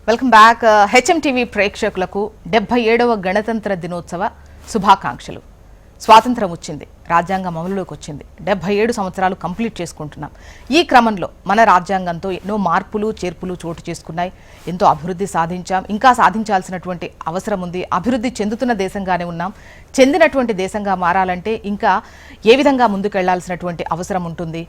Welcome back. HMTV ప్రేక్షకులకు 77వ గణతంత్ర దినోత్సవ శుభాకాంక్షలు. స్వాతంత్రం వచ్చింది, రాజ్యాంగం అమలులోకి వచ్చింది, 77 సంవత్సరాలు కంప్లీట్ చేసుకుంటున్నాం. ఈ క్రమంలో మన రాజ్యాంగంతో ఎన్నో మార్పులు చేర్పులు చోటు చేసుకున్నాయి. ఎంతో అభివృద్ధి సాధించాం, ఇంకా సాధించాల్సినటువంటి అవసరం ఉంది. అభివృద్ధి చెందుతున్న దేశంగానే ఉన్నాం. చెందినటువంటి దేశంగా మారాలంటే ఇంకా ఏ విధంగా ముందుకెళ్లాల్సినటువంటి అవసరం ఉంటుంది.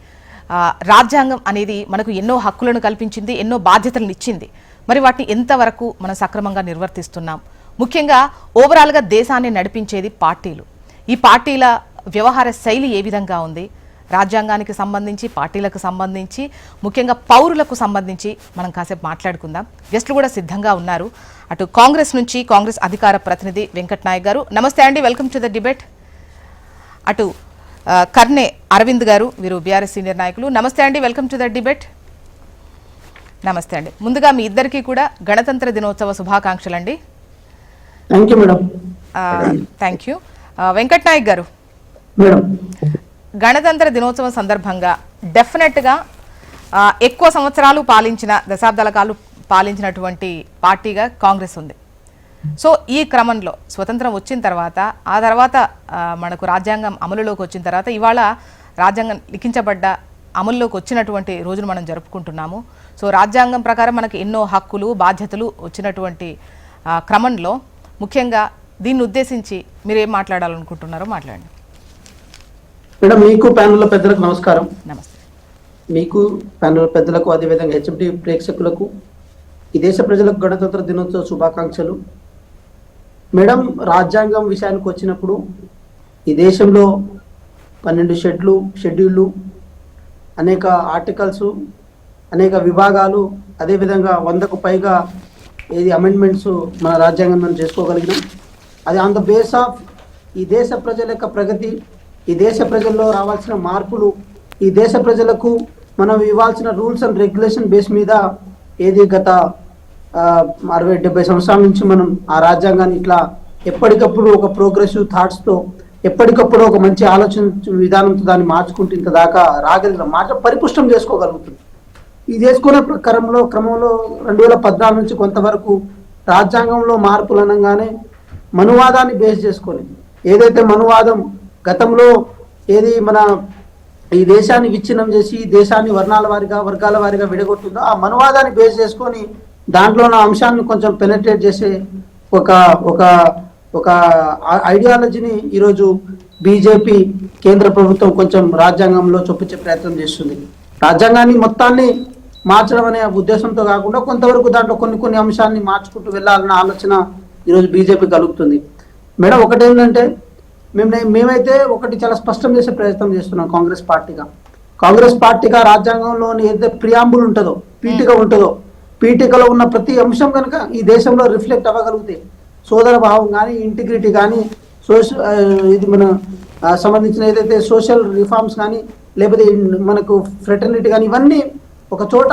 రాజ్యాంగం అనేది మనకు ఎన్నో హక్కులను కల్పించింది, ఎన్నో బాధ్యతలను ఇచ్చింది. మరి వాటిని ఎంతవరకు మనం సక్రమంగా నిర్వర్తిస్తున్నాం? ముఖ్యంగా ఓవరాల్గా దేశాన్ని నడిపించేది పార్టీలు. ఈ పార్టీల వ్యవహార శైలి ఏ విధంగా ఉంది? రాజ్యాంగానికి సంబంధించి, పార్టీలకు సంబంధించి, ముఖ్యంగా పౌరులకు సంబంధించి మనం కాసేపు మాట్లాడుకుందాం. గెస్టులు కూడా సిద్ధంగా ఉన్నారు. అటు కాంగ్రెస్ నుంచి కాంగ్రెస్ అధికార ప్రతినిధి వెంకట్ నాయక్ గారు, నమస్తే అండి, వెల్కమ్ టు ద డిబేట్. అటు కర్నే అరవింద్ గారు, వీరు బీఆర్ఎస్ సీనియర్ నాయకులు, నమస్తే అండి, వెల్కమ్ టు ద డిబేట్. నమస్తే అండి. ముందుగా మీ ఇద్దరికి కూడా గణతంత్ర దినోత్సవ శుభాకాంక్షలు అండి. Thank you. వెంకట్ నాయక్ గారు, గణతంత్ర దినోత్సవం సందర్భంగా డెఫినెట్గా ఎక్కువ సంవత్సరాలు పాలించిన, దశాబ్దాల కాలం పాలించినటువంటి పార్టీగా కాంగ్రెస్ ఉంది. సో ఈ క్రమంలో స్వతంత్రం వచ్చిన తర్వాత, ఆ తర్వాత మనకు రాజ్యాంగం అమలులోకి వచ్చిన తర్వాత, ఇవాళ రాజ్యాంగం లిఖించబడ్డ అమల్లోకి వచ్చినటువంటి రోజును మనం జరుపుకుంటున్నాము. సో రాజ్యాంగం ప్రకారం మనకు ఎన్నో హక్కులు బాధ్యతలు వచ్చినటువంటి క్రమంలో ముఖ్యంగా దీన్ని ఉద్దేశించి మీరు ఏం మాట్లాడాలనుకుంటున్నారో మాట్లాడండి. మేడం, మీకు ప్యానెల్ పెద్దలకు నమస్కారం. నమస్తే. మీకు ప్యానెల్ పెద్దలకు, అదేవిధంగా హెచ్ఎంటీ ప్రేక్షకులకు ఈ దేశ ప్రజలకు గణతంత్ర దినోత్సవ శుభాకాంక్షలు. మేడం, రాజ్యాంగం విషయానికి వచ్చినప్పుడు ఈ దేశంలో 12 షెడ్యూళ్ళు, అనేక ఆర్టికల్స్, అనేక విభాగాలు, అదేవిధంగా 100కు పైగా అమెండ్మెంట్స్ మన రాజ్యాంగం మనం చేసుకోగలిగినాం. అది ఆన్ ద బేస్ ఆఫ్ ఈ దేశ ప్రజల యొక్క ప్రగతి, ఈ దేశ ప్రజల్లో రావాల్సిన మార్పులు, ఈ దేశ ప్రజలకు మనం ఇవ్వాల్సిన రూల్స్ అండ్ రెగ్యులేషన్ బేస్ మీద గత 60-70 సంవత్సరాల నుంచి మనం ఆ రాజ్యాంగాన్ని ఇట్లా ఎప్పటికప్పుడు ఒక ప్రోగ్రెసివ్ థాట్స్తో, ఎప్పటికప్పుడు ఒక మంచి ఆలోచన విధానంతో దాన్ని మార్చుకుంటూ ఇంత దాకా రాగలిగిన మాట పరిపుష్టం చేసుకోగలుగుతుంది. ఇది చేసుకునే క్రమంలో 2014 నుంచి కొంతవరకు రాజ్యాంగంలో మార్పులు అనగానే మనువాదాన్ని బేస్ చేసుకొని, ఏదైతే మనువాదం గతంలో మన ఈ దేశాన్ని విచ్ఛిన్నం చేసి ఈ దేశాన్ని వర్గాల వారిగా విడగొట్టిందో, ఆ మనువాదాన్ని బేస్ చేసుకొని దాంట్లో ఉన్న అంశాన్ని కొంచెం పెనట్రేట్ చేసే ఒక ఐడియాలజీని ఈరోజు బీజేపీ కేంద్ర ప్రభుత్వం కొంచెం రాజ్యాంగంలో చొప్పించే ప్రయత్నం చేస్తుంది. రాజ్యాంగాన్ని మొత్తాన్ని మార్చడం అనే ఉద్దేశంతో కాకుండా కొంతవరకు దాంట్లో కొన్ని అంశాన్ని మార్చుకుంటూ వెళ్ళాలన్న ఆలోచన ఈరోజు బీజేపీ కలుగుతుంది. మేడం, ఒకటేంటంటే మేమైతే ఒకటి చాలా స్పష్టం చేసే ప్రయత్నం చేస్తున్నాం. కాంగ్రెస్ పార్టీగా రాజ్యాంగంలోని ఏదైతే ప్రియాంబుల్ ఉంటుందో, పీఠిక ఉంటుందో, పీఠికలో ఉన్న ప్రతి అంశం కనుక ఈ దేశంలో రిఫ్లెక్ట్ అవ్వగలిగితే, సోదర భావం కానీ, ఇంటిగ్రిటీ కానీ, ఇది మన సంబంధించిన ఏదైతే సోషల్ రిఫార్మ్స్ కానీ, లేకపోతే మనకు ఫ్రెటర్నిటీ కానీ, ఇవన్నీ ఒక చోట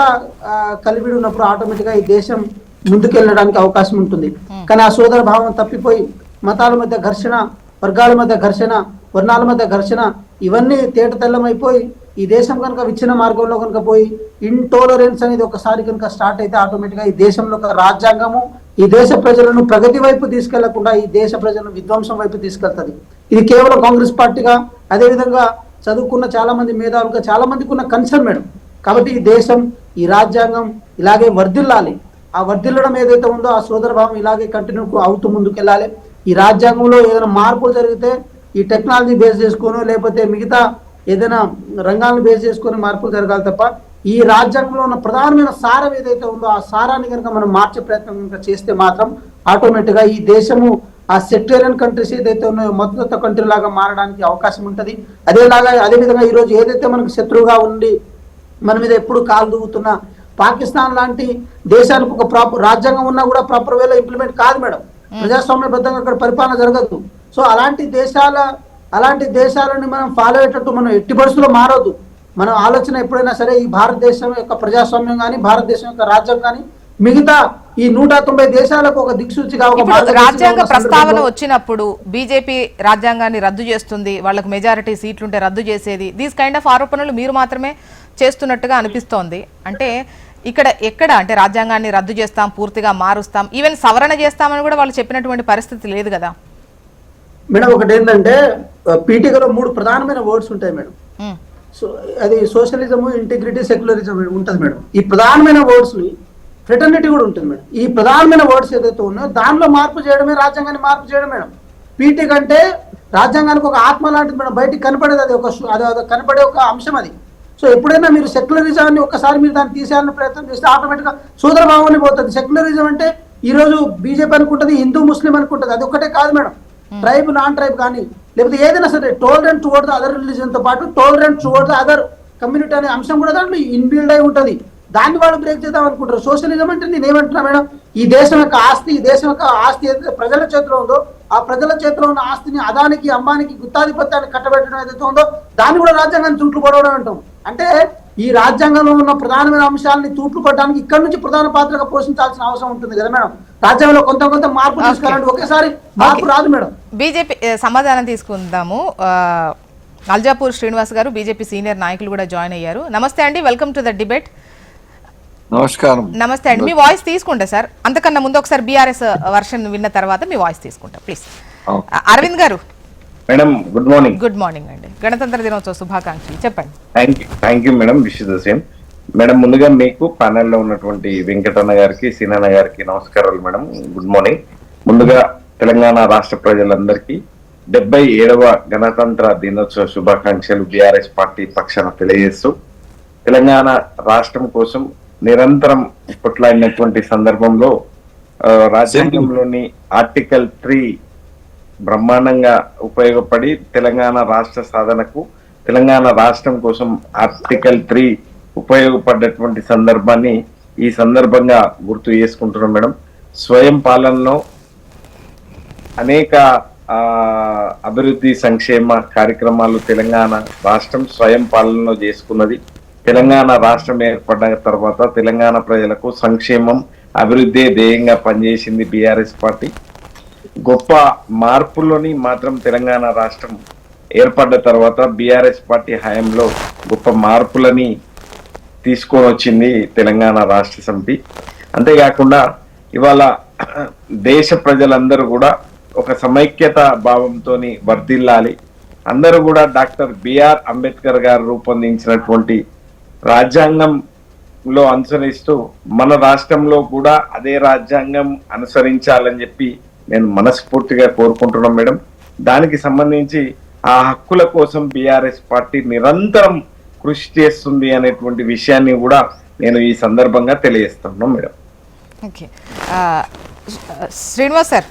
కలిపి ఉన్నప్పుడు ఆటోమేటిక్గా ఈ దేశం ముందుకెళ్ళడానికి అవకాశం ఉంటుంది. కానీ ఆ సోదర భావం తప్పిపోయి మతాల మధ్య ఘర్షణ, వర్గాల మధ్య ఘర్షణ, వర్ణాల మధ్య ఘర్షణ, ఇవన్నీ తేటతెల్లమైపోయి ఈ దేశం కనుక విచ్ఛిన్న మార్గంలో కనుక పోయి ఇంటాలరెన్స్ అనేది ఒకసారి కనుక స్టార్ట్ అయితే ఆటోమేటిక్గా ఈ దేశంలో ఒక రాజ్యాంగము ఈ దేశ ప్రజలను ప్రగతి వైపు తీసుకెళ్లకుండా ఈ దేశ ప్రజలను విధ్వంసం వైపు తీసుకెళ్తుంది. ఇది కేవలం కాంగ్రెస్ పార్టీగా, అదేవిధంగా చదువుకున్న చాలా మంది మేధావులుగా చాలా మందికి ఉన్న కన్సర్న్ మేడం. కాబట్టి ఈ దేశం, ఈ రాజ్యాంగం ఇలాగే వర్ధిల్లాలి. ఆ వర్ధిల్లడం ఏదైతే ఉందో ఆ సోదర భావం ఇలాగే కంటిన్యూ అవుతూ ముందుకెళ్ళాలి. ఈ రాజ్యాంగంలో ఏదైనా మార్పులు జరిగితే ఈ టెక్నాలజీ బేస్ చేసుకొని, లేకపోతే మిగతా ఏదైనా రంగాలను బేస్ చేసుకొని మార్పులు జరగాలి తప్ప ఈ రాజ్యాంగంలో ఉన్న ప్రధానమైన సారం ఏదైతే ఉందో ఆ సారాన్ని కనుక మనం మార్చే ప్రయత్నం కనుక చేస్తే మాత్రం ఆటోమేటిక్గా ఈ దేశము ఆ సెక్టేరియన్ కంట్రీస్ ఏదైతే ఉన్నాయో మొత్తం కంట్రీ లాగా మారడానికి అవకాశం ఉంటుంది. అదేవిధంగా ఈరోజు ఏదైతే మనకు శత్రువుగా ఉండి మన మీద ఎప్పుడు కాలు దూగుతున్న పాకిస్తాన్ లాంటి దేశానికి ఒక ప్రాపర్ రాజ్యాంగం ఉన్నా కూడా ప్రాపర్ వేలో ఇంప్లిమెంట్ కాదు మేడం. ప్రజాస్వామ్యబద్ధంగా అక్కడ పరిపాలన జరగదు. సో అలాంటి దేశాలని మనం ఫాలో అయ్యేటట్టు మనం ఎట్టి పరిస్థితుల్లో మారొద్దు. మన ఆలోచన ఎప్పుడైనా సరే ఈ భారతదేశం యొక్క ప్రజాస్వామ్యం కానీ, భారతదేశం యొక్క రాజ్యం కానీ మిగతా ఈ 190 దేశాలకు ఒక దిక్సూచిగా రాజ్యాంగ ప్రస్తావన వచ్చినప్పుడు బీజేపీ రాజ్యాంగాన్ని రద్దు చేస్తుంది, వాళ్ళకు మెజారిటీ సీట్లుంటే రద్దు చేసేది, దీస్ కైండ్ ఆఫ్ ఆరోపణలు మీరు మాత్రమే చేస్తున్నట్టుగా అనిపిస్తోంది. అంటే ఎక్కడ అంటే రాజ్యాంగాన్ని రద్దు చేస్తాం, పూర్తిగా మారుస్తాం, ఈవెన్ సవరణ చేస్తామని కూడా వాళ్ళు చెప్పినటువంటి పరిస్థితి లేదు కదా మేడం. ఒకటి ఏంటంటే పీఠికలో 3 ప్రధానమైన వర్డ్స్ ఉంటాయి మేడం. సో అది సోషలిజము, ఇంటిగ్రిటీ, సెక్యులరిజం ఉంటుంది మేడం. ఈ ప్రధానమైన వర్డ్స్ ని ఫ్రెటర్నిటీ కూడా ఉంటుంది మేడం. ఈ ప్రధానమైన వర్డ్స్ ఏదైతే ఉన్నాయో దానిలో మార్పు చేయడమే రాజ్యాంగాన్ని మార్పు చేయడం మేడం. పీఠిక అంటే రాజ్యాంగానికి ఒక ఆత్మ లాంటిది మేడం, బయటికి కనపడేది, అది కనపడే ఒక అంశం అది. సో ఎప్పుడైనా మీరు సెక్యులరిజాన్ని ఒక్కసారి మీరు దాన్ని తీసేయాలని ప్రయత్నం చేస్తే ఆటోమేటిక్గా సోదర భావాన్ని పోతుంది. సెక్యులరిజం అంటే ఈ రోజు బీజేపీ అనుకుంటుంది, హిందూ ముస్లిం అనుకుంటుంది, అది ఒక్కటే కాదు మేడం. ట్రైబ్, నాన్ ట్రైబ్ కానీ లేకపోతే ఏదైనా సరే tolerant towards the other religion తో పాటు tolerant towards the other community అనే అంశం కూడా దాంట్లో ఇన్బిల్డ్ అయి ఉంటుంది. దాన్ని వాళ్ళు బ్రేక్ చేద్దాం అనుకుంటారు. సోషలిజం అంటే నేను ఏమంటున్నా మేడం, ఈ దేశం యొక్క ఆస్తి ఏదైతే ప్రజల చేతిలో ఉందో ఆ ప్రజల చేతిలో ఉన్న ఆస్తిని అదానికి, అంబానికి, గుత్తాధిపత్యాన్ని కట్టబెట్టడం ఏదైతే ఉందో దాన్ని కూడా రాజ్యాంగాన్ని తూట్లు పడవడం అంటాం. అంటే ఈ రాజ్యాంగంలో ఉన్న ప్రధానమైన అంశాలని తూట్లు పడడానికి ఇక్కడ నుంచి ప్రధాన పాత్రగా పోషించాల్సిన అవసరం ఉంటుంది కదా మేడం. రాజ్యాంగంలో కొంత మార్పు తీసుకురాలంటే ఒకేసారి మార్పు రాదు మేడం. బీజేపీ సమాధానం తీసుకుందాము. అల్జాపూర్ శ్రీనివాస్ గారు బీజేపీ సీనియర్ నాయకులు కూడా జాయిన్ అయ్యారు. నమస్తే అండి, వెల్కమ్ టు ద డిబేట్. నమస్కారం. నమస్తే అండి, మీ వాయిస్ తీసుకుంటా సార్. అంతకన్నా ముందు ఒకసారి బీఆర్ఎస్ వర్షన్ విన్న తర్వాత మీ వాయిస్ తీసుకుంటా ప్లీజ్. అరవింద్ గారు madam, good morning. Good morning అండి, గణతంత్ర దినోత్సవ శుభాకాంక్షలు చెప్పండి. Thank you madam, wish the same. Madam, ముందుగా మీకు ప్యానెల్లో ఉన్నటువంటి వెంకటన్న గారికి, సీనన్న గారికి నమస్కారాలు మేడం, గుడ్ మార్నింగ్. ముందుగా తెలంగాణ రాష్ట్ర ప్రజలందరికీ 77వ గణతంత్ర దినోత్సవ శుభాకాంక్షలు బీఆర్ఎస్ పార్టీ పక్షాన తెలియజేస్తూ, తెలంగాణ రాష్ట్రం కోసం నిరంతరం కొట్లాడినటువంటి సందర్భంలో రాజ్యాంగంలోని ఆర్టికల్ 3 బ్రహ్మాండంగా ఉపయోగపడి తెలంగాణ రాష్ట్ర సాధనకు, తెలంగాణ రాష్ట్రం కోసం ఆర్టికల్ 3 ఉపయోగపడ్డటువంటి సందర్భాన్ని ఈ సందర్భంగా గుర్తు చేసుకుంటున్నాం మేడం. స్వయం పాలనలో అనేక అభివృద్ధి సంక్షేమ కార్యక్రమాలు తెలంగాణ రాష్ట్రం స్వయం పాలనలో చేసుకున్నది. తెలంగాణ రాష్ట్రం ఏర్పడిన తర్వాత తెలంగాణ ప్రజలకు సంక్షేమం, అభివృద్ధి ధ్యేయంగా పనిచేసింది బీఆర్ఎస్ పార్టీ. గొప్ప మార్పుల్లోని మాత్రం తెలంగాణ రాష్ట్రం ఏర్పడ్డ తర్వాత బీఆర్ఎస్ పార్టీ హయాంలో గొప్ప మార్పులని తీసుకొని వచ్చింది తెలంగాణ రాష్ట్ర సమితి. అంతేకాకుండా ఇవాళ దేశ ప్రజలందరూ కూడా ఒక సమైక్యత భావంతో వర్ధిల్లాలి. అందరూ కూడా డాక్టర్ బిఆర్ అంబేద్కర్ గారు రూపొందించినటువంటి రాజ్యాంగంలో అనుసరిస్తూ మన రాష్ట్రంలో కూడా అదే రాజ్యాంగం అనుసరించాలని చెప్పి నేను మనస్ఫూర్తిగా కోరుకుంటున్నాం మేడం. దానికి సంబంధించి ఆ హక్కుల కోసం బీఆర్ఎస్ పార్టీ నిరంతరం కృషి చేస్తుంది అనేటువంటి విషయాన్ని కూడా నేను ఈ సందర్భంగా తెలియజేస్తున్నాను మేడం. ఓకే, శ్రీనివాస్ సార్,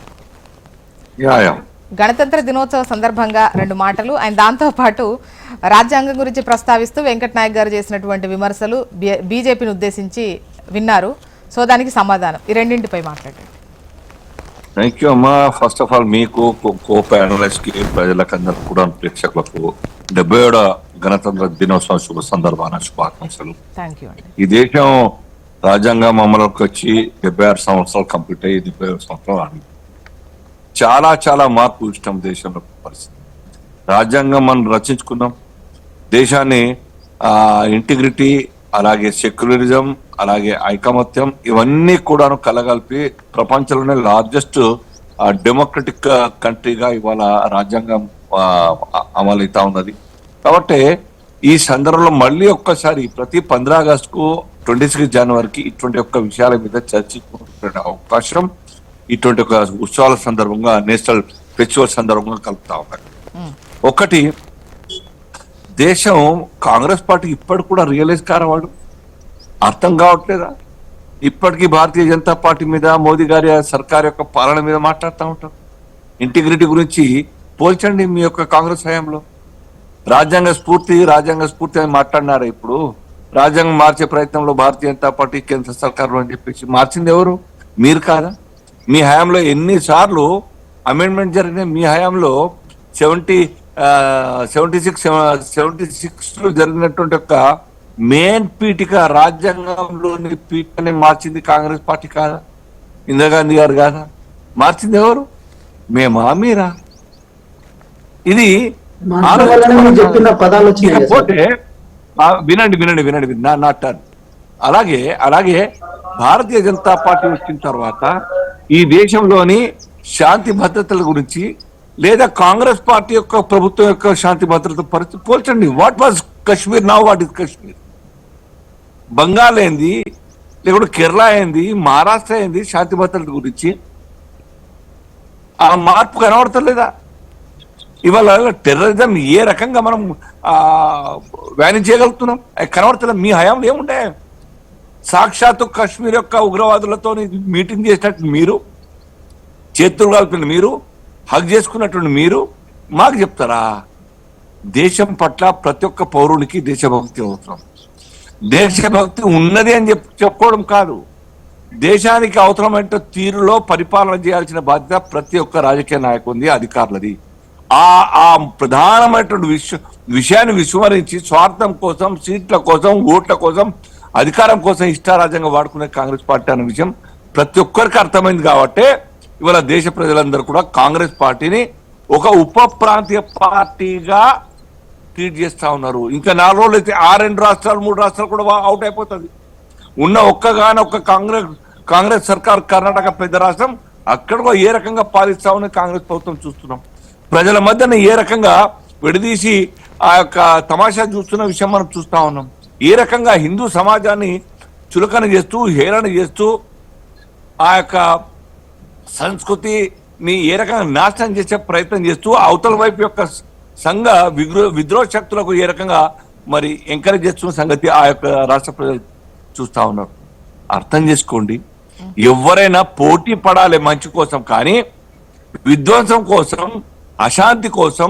గణతంత్ర దినోత్సవ సందర్భంగా 2 మాటలు ఆయన, దాంతో పాటు రాజ్యాంగం గురించి ప్రస్తావిస్తూ వెంకట్ నాయక్ గారు చేసినటువంటి విమర్శలు బీజేపీని ఉద్దేశించి విన్నారు. సో దానికి సమాధానం ఈ రెండింటిపై మాట్లాడండి. థ్యాంక్ యూ అమ్మా. ఫస్ట్ ఆఫ్ ఆల్ మీకు, కో ప్యానలిస్ట్ కి, ప్రజలకందరూ కూడా, ప్రేక్షకులకు 77వ గణతంత్ర దినోత్సవం శుభ సందర్భాన శుభాకాంక్షలు. ఈ దేశం రాజ్యాంగం అమలుకి వచ్చి 76 సంవత్సరాలు కంప్లీట్ అయ్యి 77 సంవత్సరాలు ఆడింది. చాలా మార్పు ఇష్టం దేశంలో పరిస్థితి. రాజ్యాంగం మనం రచించుకున్నాం, దేశాన్ని ఇంటిగ్రిటీ, అలాగే సెక్యులరిజం, అలాగే ఐకమత్యం, ఇవన్నీ కూడాను కలగలిపి ప్రపంచంలోనే లార్జెస్ట్ డెమోక్రటిక్ కంట్రీగా ఇవాళ రాజ్యాంగం అమలవుతా ఉన్నది. కాబట్టి ఈ సందర్భంలో మళ్ళీ ఒక్కసారి ప్రతి 15 ఆగస్టుకు 26 జనవరికి ఇటువంటి ఒక్క విషయాల మీద చర్చించుకునే అవకాశం ఇటువంటి ఒక ఉత్సవాల సందర్భంగా, నేషనల్ ఫెస్టివల్ సందర్భంగా కలుపుతా ఉన్నారు. ఒకటి, దేశం కాంగ్రెస్ పార్టీ ఇప్పటికి కూడా రియలైజ్ కారవాడు అర్థం కావట్లేదా? ఇప్పటికీ భారతీయ జనతా పార్టీ మీద, మోదీ గారి సర్కార్ యొక్క పాలన మీద మాట్లాడుతూ ఉంటారు. ఇంటిగ్రిటీ గురించి పోల్చండి మీ యొక్క కాంగ్రెస్ హయాంలో. రాజ్యాంగ స్ఫూర్తి అని మాట్లాడినారు. ఇప్పుడు రాజ్యాంగం మార్చే ప్రయత్నంలో భారతీయ జనతా పార్టీ కేంద్ర సర్కారు అని చెప్పేసి మార్చింది ఎవరు? మీరు కాదా? మీ హయాంలో ఎన్నిసార్లు అమెండ్మెంట్ జరిగినాయి? మీ హయాంలో 76 జరిగినటువంటి ఒక మెయిన్ పీఠిక, రాజ్యాంగంలోని పీఠికని మార్చింది కాంగ్రెస్ పార్టీ కాదా? ఇందిరాగాంధీ గారు కాదా? మార్చింది ఎవరు? మేమా, మీరా? ఇది చెప్పిన పదాలు పోతే వినండి నా టర్న్. అలాగే అలాగే భారతీయ జనతా పార్టీ వచ్చిన తర్వాత ఈ దేశంలోని శాంతి భద్రతల గురించి లేదా కాంగ్రెస్ పార్టీ యొక్క ప్రభుత్వం యొక్క శాంతి భద్రత పరిస్థితి పోల్చండి. What was Kashmir, now what is Kashmir? Bengal ఏంది, లేకుంటే కేరళ ఏంది, మహారాష్ట్ర ఏంది శాంతి భద్రత గురించి? ఆ మార్పు కనబడతలేదా? ఇవాళ టెర్రరిజం ఏ రకంగా మనం వ్యానిష్ చేయగలుగుతున్నాం? కనబడతలేదు. మీ హయాంలో ఏముండే? సాక్షాత్తు కశ్మీర్ యొక్క ఉగ్రవాదులతో మీటింగ్ చేసినట్టు మీరు, చేతులు కలిపిన మీరు, హక్ చేసుకున్నటువంటి మీరు మాకు చెప్తారా? దేశం పట్ల ప్రతి ఒక్క పౌరునికి దేశభక్తి అవసరం. దేశభక్తి ఉన్నది అని చెప్పుకోవడం కాదు, దేశానికి అవసరమైన తీరులో పరిపాలన చేయాల్సిన బాధ్యత ప్రతి ఒక్క రాజకీయ నాయకుడిది, అధికారులది. ఆ ప్రధానమైనటువంటి విషయాన్ని విస్మరించి స్వార్థం కోసం, సీట్ల కోసం, ఓట్ల కోసం, అధికారం కోసం ఇష్టారాజ్యంగా వాడుకునే కాంగ్రెస్ పార్టీ అనే విషయం ప్రతి ఒక్కరికి అర్థమైంది. కాబట్టి ఇవాళ దేశ ప్రజలందరూ కూడా కాంగ్రెస్ పార్టీని ఒక ఉప ప్రాంతీయ పార్టీగా ట్రీట్ చేస్తా ఉన్నారు. ఇంకా 4 రోజులు అయితే 2 రాష్ట్రాలు 3 రాష్ట్రాలు కూడా అవుట్ అయిపోతుంది. ఉన్న ఒక్క కాంగ్రెస్ సర్కార్ కర్ణాటక పెద్ద రాష్ట్రం, అక్కడ ఏ రకంగా పాలిస్తా ఉన్నది కాంగ్రెస్ ప్రభుత్వం చూస్తున్నాం. ప్రజల మధ్యన ఏ రకంగా విడదీసి ఆ యొక్క తమాషా చూస్తున్న విషయం మనం చూస్తా ఉన్నాం. ఏ రకంగా హిందూ సమాజాన్ని చులకన చేస్తూ, హేళన చేస్తూ, ఆ యొక్క సంస్కృతిని ఏ రకంగా నాశనం చేసే ప్రయత్నం చేస్తూ, అవతల వైపు యొక్క సంఘ విద్రోహ శక్తులకు ఏ రకంగా మరి ఎంకరేజ్ చేస్తున్న సంగతి ఆ యొక్క రాష్ట్ర ప్రజలు చూస్తా ఉన్నారు. అర్థం చేసుకోండి, ఎవరైనా పోటీ పడాలి మంచి కోసం, కానీ విధ్వంసం కోసం, అశాంతి కోసం,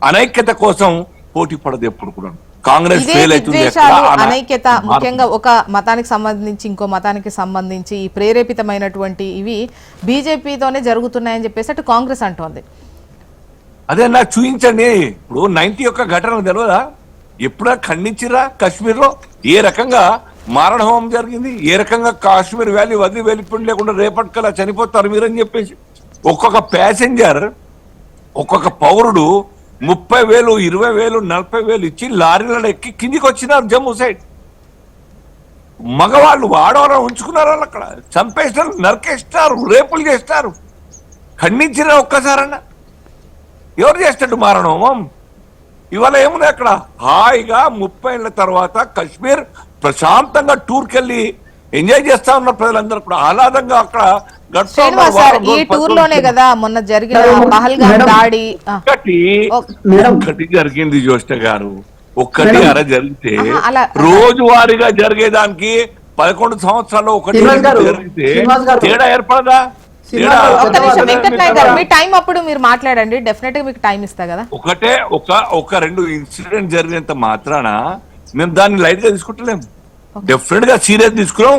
అనైక్యత కోసం పోటీ పడదు ఎప్పుడు కూడా. కాంగ్రెస్ ఫెయిల్ అవుతుంది. అనైక్యత ముఖ్యంగా ఒక మతానికి సంబంధించి ఇంకో మతానికి సంబంధించి ఈ ప్రేరేపితమైనటువంటి ఇవి బీజేపీతోనే జరుగుతున్నాయని చెప్పేసి అటు కాంగ్రెస్ అంటోంది. అదే నాకు చూపించండి. ఇప్పుడు 90 యొక్క ఘటన తెలియదా? ఎప్పుడా ఖండించిరా? కాశ్మీర్ లో ఏ రకంగా మారణ హోమం జరిగింది, ఏ రకంగా కాశ్మీర్ వ్యాలీ వదిలి వెళ్ళిపోయి లేకుండా రేపటికల్లా చనిపోతారు మీరని చెప్పేసి ఒక్కొక్క ప్యాసింజర్, ఒక్కొక్క పౌరుడు 30,000, 20,000, 40,000 ఇచ్చి లారీలను ఎక్కి కిందికి వచ్చినారు జమ్మూ సైడ్. మగవాళ్ళు ఆడవాళ్ళని ఉంచుకున్నారు, వాళ్ళు అక్కడ చంపేస్తారు, నరికేస్తారు, రేపులు చేస్తారు. ఖండించిన ఒక్కసారన్నా ఎవరు చేస్తాడు మారణోమం? ఇవాళ ఏముంది అక్కడ? హాయిగా 30 ఏళ్ల తర్వాత కాశ్మీర్ ప్రశాంతంగా టూర్కి వెళ్ళి ఎంజాయ్ చేస్తా ఉన్న ప్రజలందరూ కూడా ఆహ్లాదంగా అక్కడ ఈ టూర్ లోనే కదా మొన్న జరిగిన పహల్గామ్ దాడి ఒక్కటి జరిగింది. జ్యోష్ణ గారు, ఒక్కటి అర జరిగితే రోజువారీగా జరిగేదానికి 11 సంవత్సరాల్లో ఒకటి జరిగితే తేడా ఏర్పడదా? ఒక్క నిమిషం వెంకట్ నాయక్ గారు, మీ టైం అప్పుడు మీరు మాట్లాడండి, డెఫినెట్ గా మీకు టైం ఇస్తా కదా. ఒక 2 ఇన్సిడెంట్ జరిగినంత మాత్రాన మేము దాన్ని లైట్ గా తీసుకుంటలేము, డెఫినెట్ గా సీరియస్ తీసుకున్నాం.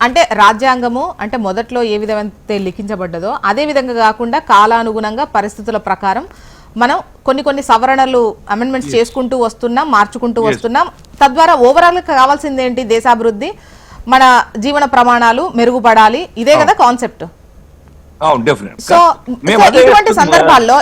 అంటే రాజ్యాంగము అంటే మొదట్లో ఏ విధంగా లిఖించబడ్డదో అదే విధంగా కాకుండా కాలానుగుణంగా పరిస్థితుల ప్రకారం మనం కొన్ని సవరణలు, అమెండ్మెంట్స్ చేసుకుంటూ వస్తున్నాం, మార్చుకుంటూ వస్తున్నాం. తద్వారా ఓవరాల్ కావాల్సింది ఏంటి? దేశాభివృద్ధి, మన జీవన ప్రమాణాలు మెరుగుపడాలి, ఇదే కదా కాన్సెప్ట్. సో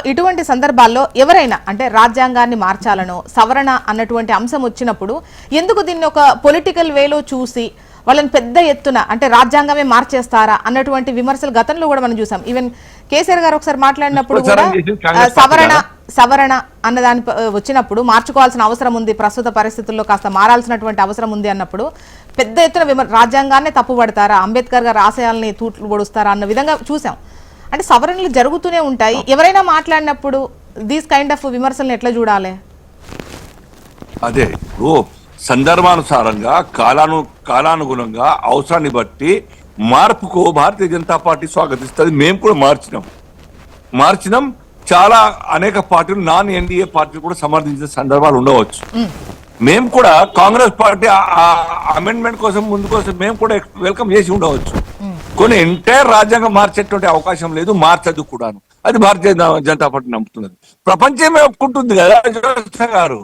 ఇటువంటి సందర్భాల్లో ఎవరైనా అంటే రాజ్యాంగాన్ని మార్చాలనో సవరణ అన్నటువంటి అంశం వచ్చినప్పుడు ఎందుకు దీన్ని ఒక పొలిటికల్ వేలో చూసి వాళ్ళని పెద్ద ఎత్తున అంటే రాజ్యాంగమే మార్చేస్తారా అన్నటువంటి విమర్శలు గతంలో కూడా మనం చూసాం. ఈవెన్ కేసీఆర్ గారు ఒకసారి మాట్లాడినప్పుడు కూడా సవరణ అన్నదాని వచ్చినప్పుడు మార్చుకోవాల్సిన అవసరం ఉంది, ప్రస్తుత పరిస్థితుల్లో కాస్త మారాల్సినటువంటి అవసరం ఉంది అన్నప్పుడు పెద్ద ఎత్తున రాజ్యాంగాన్ని తప్పుపడతారా, అంబేద్కర్ గారు ఆశయాల్ని తూట్లు పొడుస్తారా అన్న విధంగా చూసాం. అంటే సవరణలు జరుగుతూనే ఉంటాయి. ఎవరైనా మాట్లాడినప్పుడు దీస్ కైండ్ ఆఫ్ విమర్శలను ఎట్లా చూడాలి? అదే సందర్భానుసారంగా కాలానుగుణంగా అవసరాన్ని బట్టి మార్పుకు భారతీయ జనతా పార్టీ స్వాగతిస్తుంది. మేము కూడా మార్చినాం. చాలా అనేక పార్టీలు, నాన్ ఎన్డీఏ పార్టీలు కూడా సమర్థించిన సందర్భాలు ఉండవచ్చు. మేము కూడా కాంగ్రెస్ పార్టీ అమెండ్మెంట్ కోసం మేము కూడా వెల్కమ్ చేసి ఉండవచ్చు. కొన్ని ఎంటైర్ రాజ్యాంగం మార్చేటువంటి అవకాశం లేదు, మార్చదు కూడాను. అది భారతీయ జనతా పార్టీ నమ్ముతున్నది, ప్రపంచమే ఒప్పుకుంటుంది కదా గారు.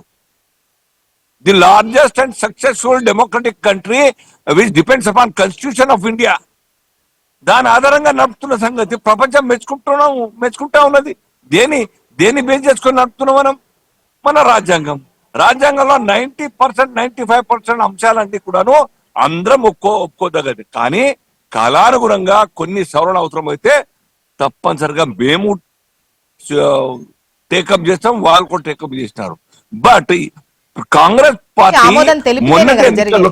The largest and successful democratic country which depends upon constitution of India, దాని ఆధారంగా నడుపుతున్న సంగతి ప్రపంచం మెచ్చుకుంటా ఉన్నది. దేని బేస్ చేసుకొని నడుపుతున్నాం మనం? మన రాజ్యాంగం. రాజ్యాంగంలో 90% 95% అంశాలన్నీ కూడాను అందరం ఒప్పుకోదగ్గది. కానీ కాలానుగుణంగా కొన్ని సవరణ అవసరమైతే తప్పనిసరిగా మేము టేకప్ చేస్తాం, వాళ్ళు కూడా టేకప్ చేసినారు. బట్ కాంగ్రెస్ పార్టీ మొన్న ఎన్నికల్లో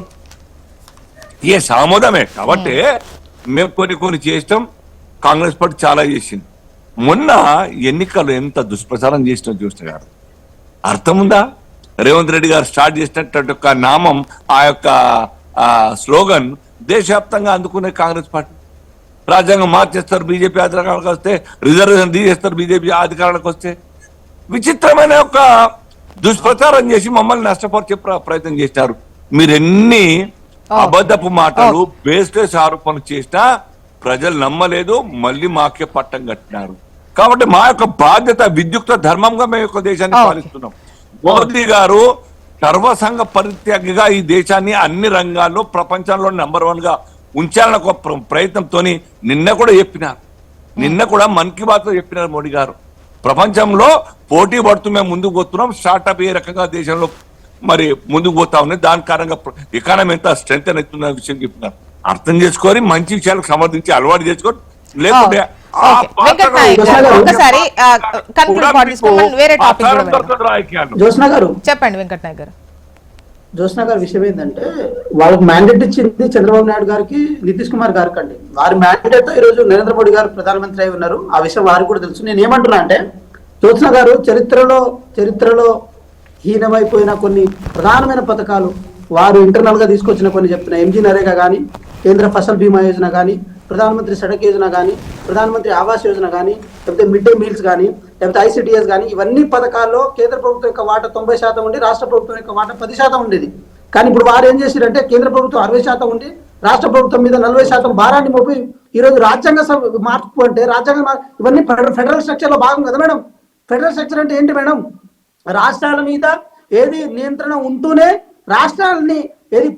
ఆమోదమే కాబట్టి మేము కొన్ని చేస్తాం. కాంగ్రెస్ పార్టీ చాలా చేసింది. మొన్న ఎన్నికలు ఎంత దుష్ప్రచారం చేసినా చూసిన గారు అర్థం ఉందా? రేవంత్ రెడ్డి గారు స్టార్ట్ చేసినటువంటి ఒక నామం, ఆ యొక్క స్లోగన్ దేశవ్యాప్తంగా అందుకునే కాంగ్రెస్ పార్టీ. రాజ్యాంగం మార్చేస్తారు బీజేపీ అధికారానికి వస్తే, రిజర్వేషన్ తీసేస్తారు బీజేపీ అధికారానికి వస్తే. విచిత్రమైన ఒక దుష్ప్రచారం చేసి మమ్మల్ని నష్టపరిచే ప్రయత్నం చేసినారు. మీరు ఎన్ని అబద్ధపు మాటలు బేస్లెస్ ఆరోపణలు చేసినా ప్రజలు నమ్మలేదు, మళ్ళీ మాకే పట్టం కట్టినారు. కాబట్టి మా యొక్క బాధ్యత, విద్యుక్త ధర్మంగా మేము యొక్క దేశాన్ని పాలిస్తున్నాం. మోదీ గారు సర్వసంగ పరిత్యాగిగా ఈ దేశాన్ని అన్ని రంగాల్లో ప్రపంచంలో నంబర్ 1 గా ఉంచాలన్న ఒక ప్రయత్నంతో నిన్న కూడా చెప్పినారు. నిన్న కూడా మన్ కీ బాత్ లో చెప్పినారు మోడీ గారు. ప్రపంచంలో పోటీ పడుతూ మేము ముందుకు పోతున్నాం, స్టార్ట్అప్ ఏ రకంగా దేశంలో మరి ముందుకు పోతా ఉన్నాయి, దాని కారణంగా ఎకానమీ ఎంత స్ట్రెంత్ అవుతున్న విషయం చెప్పినారు. అర్థం చేసుకొని మంచి విషయాలకు సమర్థించి అలవాటు చేసుకొని, లేకుంటే చెప్పండి వెంకట్ నాయక్ గారు. జ్యోత్స్న గారి విషయం ఏంటంటే, వాళ్ళకి మ్యాండేట్ ఇచ్చింది చంద్రబాబు నాయుడు గారికి, నితీష్ కుమార్ గారికి అండి. వారి మ్యాండేట్ తో ఈ రోజు నరేంద్ర మోడీ గారు ప్రధానమంత్రి అయి ఉన్నారు. ఆ విషయం వారికి కూడా తెలుసు. నేను ఏమంటున్నా అంటే, జ్యోత్స్న గారు చరిత్రలో హీనమైపోయిన కొన్ని ప్రధానమైన పథకాలు వారు ఇంటర్నల్ గా తీసుకొచ్చిన కొన్ని చెప్తున్నా. ఎంజీ నరేగా కానీ, కేంద్ర ఫసల్ బీమా యోజన కానీ, ప్రధానమంత్రి సడక్ యోజన కానీ, ప్రధానమంత్రి ఆవాస్ యోజన కానీ, లేకపోతే మిడ్ డే మీల్స్ కానీ, లేకపోతే ఐసిడిఎస్ కానీ, ఇవన్నీ పథకాల్లో కేంద్ర ప్రభుత్వం యొక్క వాటా 90% ఉండి రాష్ట్ర ప్రభుత్వం యొక్క వాటా 10% ఉండేది. కానీ ఇప్పుడు వారు ఏం చేశారంటే, కేంద్ర ప్రభుత్వం 60% ఉండి రాష్ట్ర ప్రభుత్వం మీద 40% భారాన్ని మోపి ఈ రోజు రాజ్యాంగ మార్పు అంటే ఇవన్నీ ఫెడరల్ స్ట్రక్చర్ లో భాగం కదా మేడం. ఫెడరల్ స్ట్రక్చర్ అంటే ఏంటి మేడం? రాష్ట్రాల మీద ఏది నియంత్రణ ఉంటూనే రాష్ట్రాలని ఏది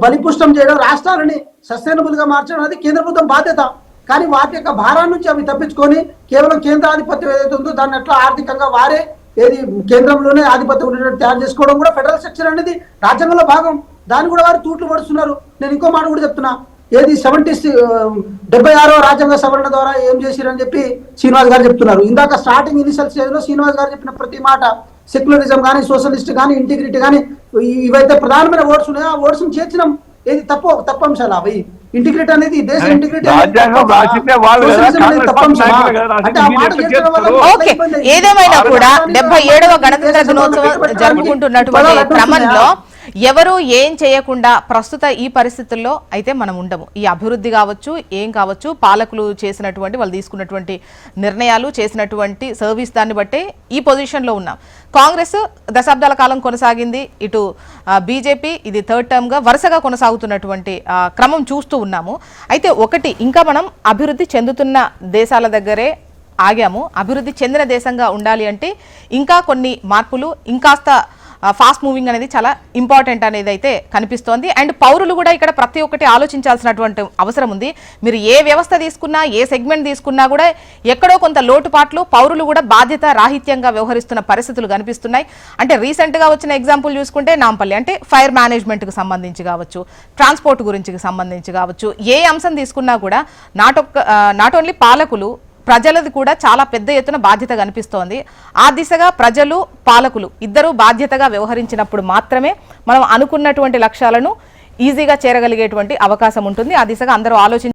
బలిపుష్టం చేయడం, రాష్ట్రాలని సస్టైనబుల్ గా మార్చడం అది కేంద్ర ప్రభుత్వం బాధ్యత. కానీ వాటి యొక్క భారాన్ని నుంచి అవి తప్పించుకొని కేవలం కేంద్రాధిపత్యం ఏదైతే ఉందో దాన్ని ఎట్లా ఆర్థికంగా వారే ఏది కేంద్రంలోనే ఆధిపత్యం ఉండేటట్టు తయారు చేసుకోవడం కూడా ఫెడరల్ స్ట్రక్చర్ అనేది రాజ్యాంగంలో భాగం. దాన్ని కూడా వారు తూట్లు పడుతున్నారు. నేను ఇంకో మాట కూడా చెప్తున్నా, ఏది 76వ రాజ్యాంగ సవరణ ద్వారా ఏం చేసిరని చెప్పి శ్రీనివాస్ గారు చెప్తున్నారు. ఇందాక స్టార్టింగ్ ఇనిషియల్ స్టేజ్ లో శ్రీనివాస్ గారు చెప్పిన ప్రతి మాట, సెక్యులరిజం కానీ, సోషలిస్ట్ కానీ, ఇంటిగ్రిటీ కానీ, ఇవైతే ప్రధానమైన వర్డ్స్ ఉన్నాయో ఆ వర్డ్స్ చేర్చినాం. ఏది తప్పు అంశాలు అవి. ఇంటిగ్రిటీ అనేది దేశ ఇంటిగ్రిటీ ఏదేమైనా కూడా 77వ గణతంత్ర దినోత్సవం జరుపుకుంటున్నటువంటి క్రమంలో ఎవరు ఏం చేయకుండా ప్రస్తుత ఈ పరిస్థితుల్లో అయితే మనం ఉండము. ఈ అభివృద్ధి కావచ్చు, ఏం కావచ్చు, పాలకులు చేసినటువంటి, వాళ్ళు తీసుకున్నటువంటి నిర్ణయాలు, చేసినటువంటి సర్వీస్ దాన్ని బట్టే ఈ పొజిషన్లో ఉన్నాం. కాంగ్రెస్ దశాబ్దాల కాలం కొనసాగింది, ఇటు బీజేపీ ఇది 3rd టర్మ్గా వరుసగా కొనసాగుతున్నటువంటి క్రమం చూస్తూ ఉన్నాము. అయితే ఒకటి, ఇంకా మనం అభివృద్ధి చెందుతున్న దేశాల దగ్గరే ఆగాము. అభివృద్ధి చెందిన దేశంగా ఉండాలి అంటే ఇంకా కొన్ని మార్పులు, ఇంకాస్త ఫాస్ట్ మూవింగ్ అనేది చాలా ఇంపార్టెంట్ అనేది అయితే కనిపిస్తోంది. అండ్ పౌరులు కూడా ఇక్కడ ప్రతి ఒక్కటి ఆలోచించాల్సినటువంటి అవసరం ఉంది. మీరు ఏ వ్యవస్థ తీసుకున్నా, ఏ సెగ్మెంట్ తీసుకున్నా కూడా ఎక్కడో కొంత లోటుపాట్లు, పౌరులు కూడా బాధ్యత రాహిత్యంగా వ్యవహరిస్తున్న పరిస్థితులు కనిపిస్తున్నాయి. అంటే రీసెంట్గా వచ్చిన ఎగ్జాంపుల్ చూసుకుంటే నాంపల్లి, అంటే ఫైర్ మేనేజ్మెంట్కి సంబంధించి కావచ్చు, ట్రాన్స్పోర్ట్ గురించి సంబంధించి కావచ్చు, ఏ అంశం తీసుకున్నా కూడా నాట్ ఓన్లీ పాలకులు, ప్రజలది కూడా చాలా పెద్ద ఎత్తున బాధ్యత కనిపిస్తోంది. ఆ దిశగా ప్రజలు, పాలకులు ఇద్దరూ బాధ్యతగా వ్యవహరించినప్పుడు మాత్రమే మనం అనుకున్నటువంటి లక్ష్యాలను ఈజీగా చేరగలిగేటువంటి అవకాశం ఉంటుంది. ఆ దిశగా అందరూ